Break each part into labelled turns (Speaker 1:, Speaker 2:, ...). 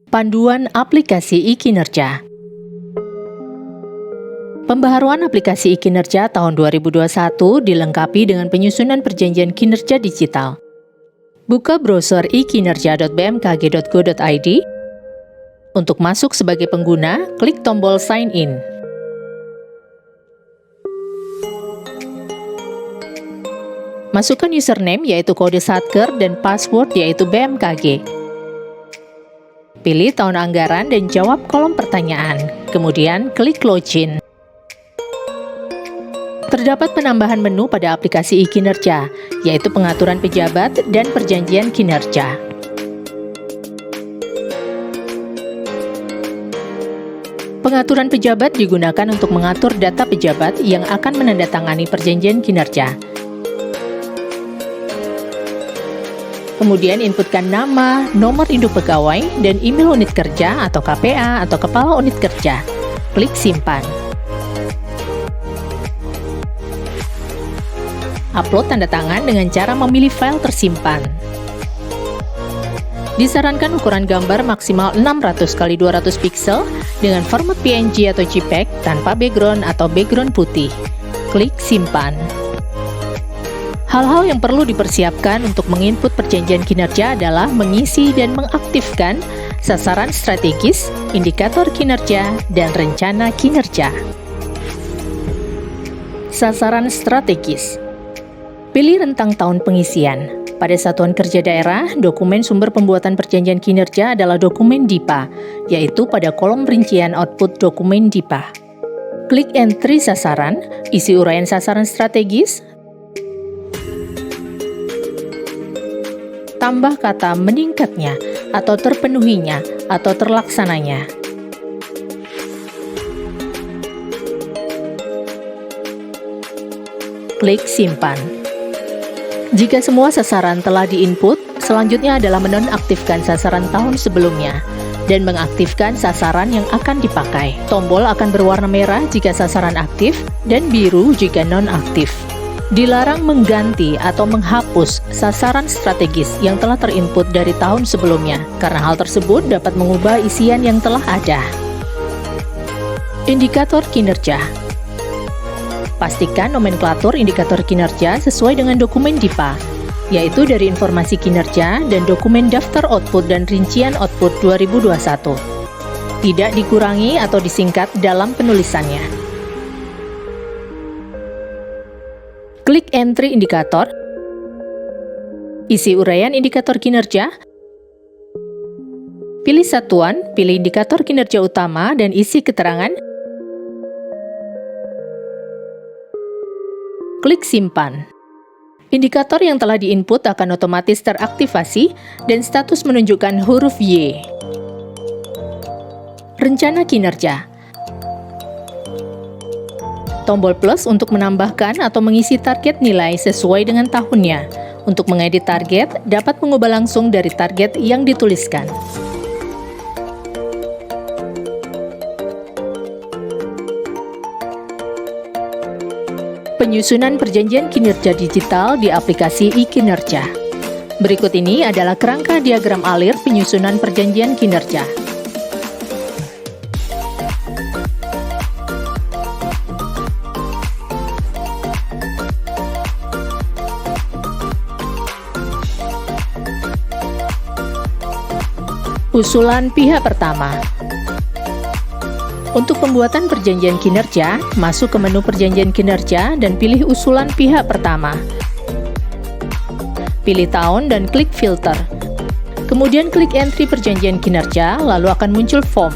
Speaker 1: Panduan aplikasi e-kinerja. Pembaharuan aplikasi e-kinerja tahun 2021 dilengkapi dengan penyusunan perjanjian kinerja digital. Buka browser e-kinerja.bmkg.go.id. Untuk masuk sebagai pengguna, klik tombol Sign In. Masukkan username yaitu kode Satker dan password yaitu BMKG. Pilih tahun anggaran dan jawab kolom pertanyaan, kemudian klik Login. Terdapat penambahan menu pada aplikasi e-kinerja, yaitu pengaturan pejabat dan perjanjian kinerja. Pengaturan pejabat digunakan untuk mengatur data pejabat yang akan menandatangani perjanjian kinerja. Kemudian inputkan nama, nomor induk pegawai, dan email unit kerja atau KPA atau kepala unit kerja. Klik simpan. Upload tanda tangan dengan cara memilih file tersimpan. Disarankan ukuran gambar maksimal 600 x 200 pixel dengan format PNG atau JPEG tanpa background atau background putih. Klik simpan. Hal-hal yang perlu dipersiapkan untuk menginput perjanjian kinerja adalah mengisi dan mengaktifkan sasaran strategis, indikator kinerja, dan rencana kinerja. Sasaran strategis. Pilih rentang tahun pengisian. Pada satuan kerja daerah, dokumen sumber pembuatan perjanjian kinerja adalah dokumen DIPA, yaitu pada kolom rincian output dokumen DIPA. Klik entry sasaran, isi uraian sasaran strategis, tambah kata meningkatnya, atau terpenuhinya, atau terlaksananya. Klik simpan. Jika semua sasaran telah diinput, selanjutnya adalah menonaktifkan sasaran tahun sebelumnya dan mengaktifkan sasaran yang akan dipakai. Tombol akan berwarna merah jika sasaran aktif dan biru jika non-aktif. Dilarang mengganti atau menghapus sasaran strategis yang telah terinput dari tahun sebelumnya, karena hal tersebut dapat mengubah isian yang telah ada. Indikator kinerja. Pastikan nomenklatur indikator kinerja sesuai dengan dokumen DIPA, yaitu dari informasi kinerja dan dokumen daftar output dan rincian output 2021. Tidak dikurangi atau disingkat dalam penulisannya. Klik entry indikator, isi uraian indikator kinerja, pilih satuan, pilih indikator kinerja utama, dan isi keterangan. Klik simpan. Indikator yang telah diinput akan otomatis teraktivasi dan status menunjukkan huruf Y. Rencana kinerja. Tombol plus untuk menambahkan atau mengisi target nilai sesuai dengan tahunnya. Untuk mengedit target, dapat mengubah langsung dari target yang dituliskan. Penyusunan perjanjian kinerja digital di aplikasi e-kinerja. Berikut ini adalah kerangka diagram alir penyusunan perjanjian kinerja. Usulan pihak pertama. Untuk pembuatan perjanjian kinerja, masuk ke menu perjanjian kinerja dan pilih usulan pihak pertama. Pilih tahun dan klik filter. Kemudian klik entry perjanjian kinerja, lalu akan muncul form.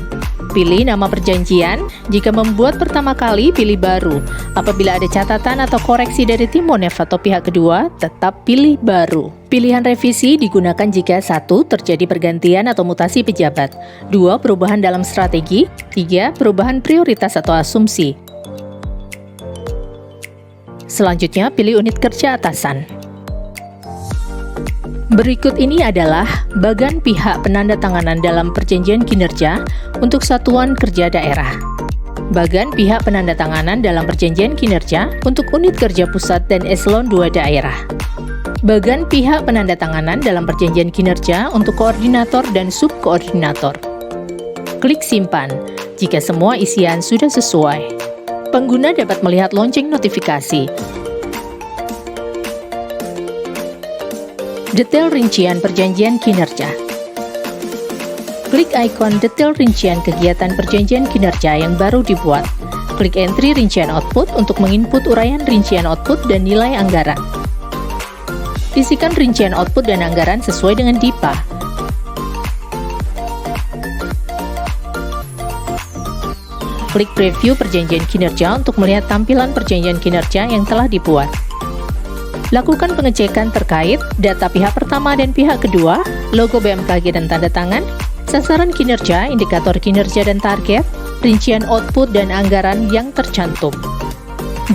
Speaker 1: Pilih nama perjanjian. Jika membuat pertama kali, pilih baru. Apabila ada catatan atau koreksi dari tim Monef atau pihak kedua, tetap pilih baru. Pilihan revisi digunakan jika 1. Terjadi pergantian atau mutasi pejabat, 2. Perubahan dalam strategi, 3. Perubahan prioritas atau asumsi. Selanjutnya, pilih unit kerja atasan. Berikut ini adalah bagan pihak penandatanganan dalam perjanjian kinerja untuk satuan kerja daerah. Bagan pihak penandatanganan dalam perjanjian kinerja untuk unit kerja pusat dan eselon 2 daerah. Bagan pihak penandatanganan dalam perjanjian kinerja untuk koordinator dan subkoordinator. Klik simpan jika semua isian sudah sesuai. Pengguna dapat melihat lonceng notifikasi. Detail rincian perjanjian kinerja. Klik ikon detail rincian kegiatan perjanjian kinerja yang baru dibuat. Klik entry rincian output untuk menginput uraian rincian output dan nilai anggaran. Isikan rincian output dan anggaran sesuai dengan DIPA. Klik preview perjanjian kinerja untuk melihat tampilan perjanjian kinerja yang telah dibuat. Lakukan pengecekan terkait data pihak pertama dan pihak kedua, logo BMKG dan tanda tangan, sasaran kinerja, indikator kinerja dan target, rincian output dan anggaran yang tercantum.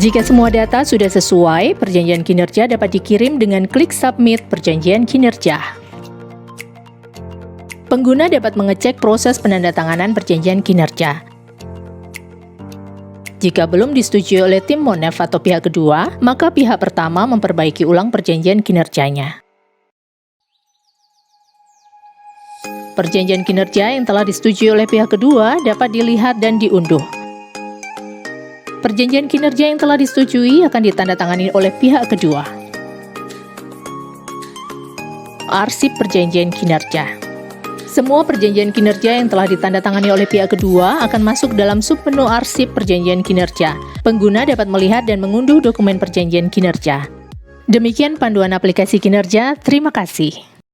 Speaker 1: Jika semua data sudah sesuai, perjanjian kinerja dapat dikirim dengan klik submit perjanjian kinerja. Pengguna dapat mengecek proses penandatanganan perjanjian kinerja. Jika belum disetujui oleh tim Monef atau pihak kedua, maka pihak pertama memperbaiki ulang perjanjian kinerjanya. Perjanjian kinerja yang telah disetujui oleh pihak kedua dapat dilihat dan diunduh. Perjanjian kinerja yang telah disetujui akan ditandatangani oleh pihak kedua. Arsip perjanjian kinerja. Semua perjanjian kinerja yang telah ditandatangani oleh pihak kedua akan masuk dalam submenu arsip perjanjian kinerja. Pengguna dapat melihat dan mengunduh dokumen perjanjian kinerja. Demikian panduan aplikasi kinerja. Terima kasih.